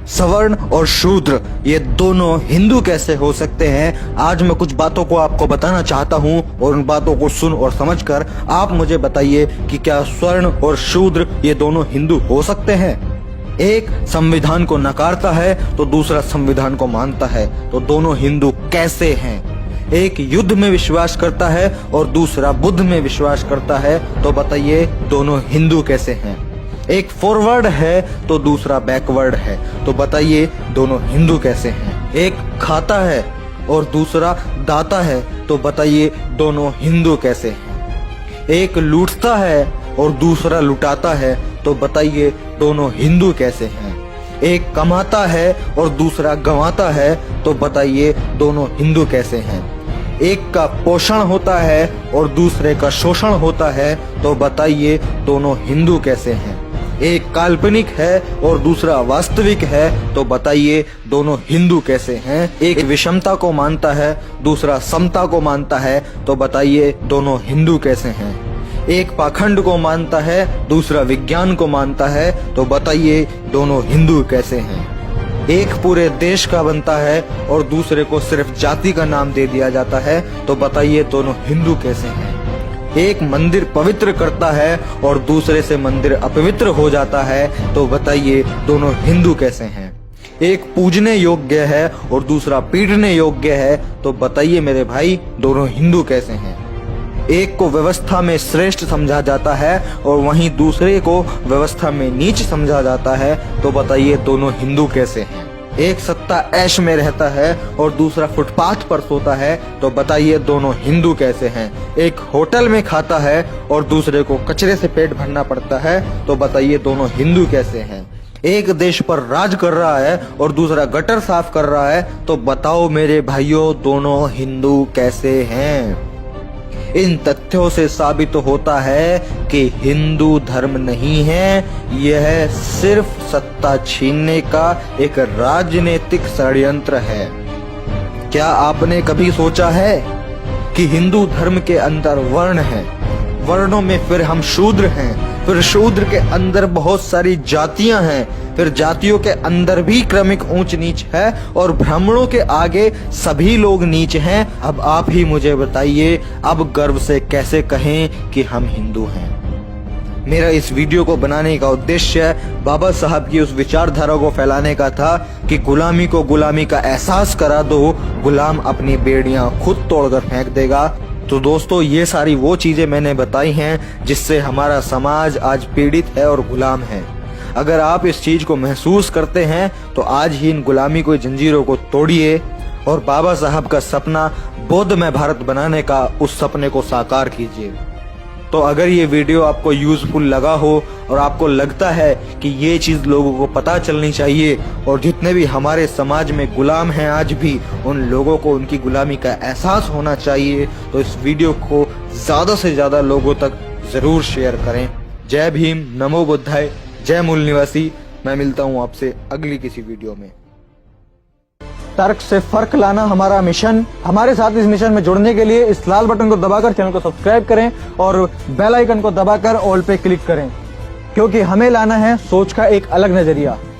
सवर्ण और शूद्र ये दोनों हिंदू कैसे हो सकते हैं, आज मैं कुछ बातों को आपको बताना चाहता हूं और उन बातों को सुन और समझकर आप मुझे बताइए कि क्या स्वर्ण और शूद्र ये दोनों हिंदू हो सकते हैं। एक संविधान को नकारता है तो दूसरा संविधान को मानता है, तो दोनों हिंदू कैसे हैं। एक युद्ध में विश्वास करता है और दूसरा बुद्ध में विश्वास करता है, तो बताइए दोनों हिंदू कैसे हैं। एक फॉरवर्ड है तो दूसरा बैकवर्ड है, तो बताइए दोनों हिंदू कैसे हैं। एक खाता है और दूसरा दाता है, तो बताइए दोनों हिंदू कैसे हैं। एक लूटता है और दूसरा लुटाता है, तो बताइए दोनों हिंदू कैसे हैं। एक कमाता है और दूसरा गंवाता है, तो बताइए दोनों हिंदू कैसे हैं। एक का पोषण होता है और दूसरे का शोषण होता है, तो बताइए दोनों हिंदू कैसे हैं। एक काल्पनिक है और दूसरा वास्तविक है, तो बताइए दोनों हिंदू कैसे हैं। एक विषमता को मानता है, दूसरा समता को मानता है, तो बताइए दोनों हिंदू कैसे हैं। एक पाखंड को मानता है, दूसरा विज्ञान को मानता है, तो बताइए दोनों हिंदू कैसे हैं। एक पूरे देश का बनता है और दूसरे को सिर्फ जाति का नाम दे दिया जाता है, तो बताइए दोनों हिंदू कैसे हैं। एक मंदिर पवित्र करता है और दूसरे से मंदिर अपवित्र हो जाता है, तो बताइए दोनों हिंदू कैसे हैं। एक पूजने योग्य है और दूसरा पीटने योग्य है, तो बताइए मेरे भाई दोनों हिंदू कैसे हैं। एक को व्यवस्था में श्रेष्ठ समझा जाता है और वहीं दूसरे को व्यवस्था में नीच समझा जाता है, तो बताइए दोनों हिंदू कैसे हैं। एक सत्ता ऐश में रहता है और दूसरा फुटपाथ पर सोता है, तो बताइए दोनों हिंदू कैसे हैं। एक होटल में खाता है और दूसरे को कचरे से पेट भरना पड़ता है, तो बताइए दोनों हिंदू कैसे हैं। एक देश पर राज कर रहा है और दूसरा गटर साफ कर रहा है, तो बताओ मेरे भाइयों दोनों हिंदू कैसे हैं। इन तथ्यों से साबित होता है कि हिंदू धर्म नहीं है, यह सिर्फ सत्ता छीनने का एक राजनीतिक षड्यंत्र है। क्या आपने कभी सोचा है कि हिंदू धर्म के अंदर वर्ण है, वर्णों में फिर हम शूद्र हैं, फिर शूद्र के अंदर बहुत सारी जातियां हैं, फिर जातियों के अंदर भी क्रमिक ऊंच नीच है और ब्राह्मणों के आगे सभी लोग नीच हैं। अब आप ही मुझे बताइए, अब गर्व से कैसे कहें कि हम हिंदू हैं। मेरा इस वीडियो को बनाने का उद्देश्य बाबा साहब की उस विचारधारा को फैलाने का था कि गुलामी को गुलामी का एहसास करा दो, गुलाम अपनी बेड़ियां खुद तोड़कर फेंक देगा। तो दोस्तों ये सारी वो चीजें मैंने बताई हैं जिससे हमारा समाज आज पीड़ित है और गुलाम है। अगर आप इस चीज को महसूस करते हैं तो आज ही इन गुलामी को जंजीरों को तोड़िए और बाबा साहब का सपना बौद्धमय भारत बनाने का उस सपने को साकार कीजिए। तो अगर ये वीडियो आपको यूजफुल लगा हो और आपको लगता है कि ये चीज लोगों को पता चलनी चाहिए और जितने भी हमारे समाज में गुलाम हैं आज भी, उन लोगों को उनकी गुलामी का एहसास होना चाहिए, तो इस वीडियो को ज्यादा से ज्यादा लोगों तक जरूर शेयर करें। जय भीम, नमो बुद्धाय, जय मूल निवासी। मैं मिलता हूँ आपसे अगली किसी वीडियो में। तर्क से फर्क लाना हमारा मिशन। हमारे साथ इस मिशन में जुड़ने के लिए इस लाल बटन को दबाकर चैनल को सब्सक्राइब करें और बेल आइकन को दबाकर ऑल पे क्लिक करें, क्योंकि हमें लाना है सोच का एक अलग नजरिया।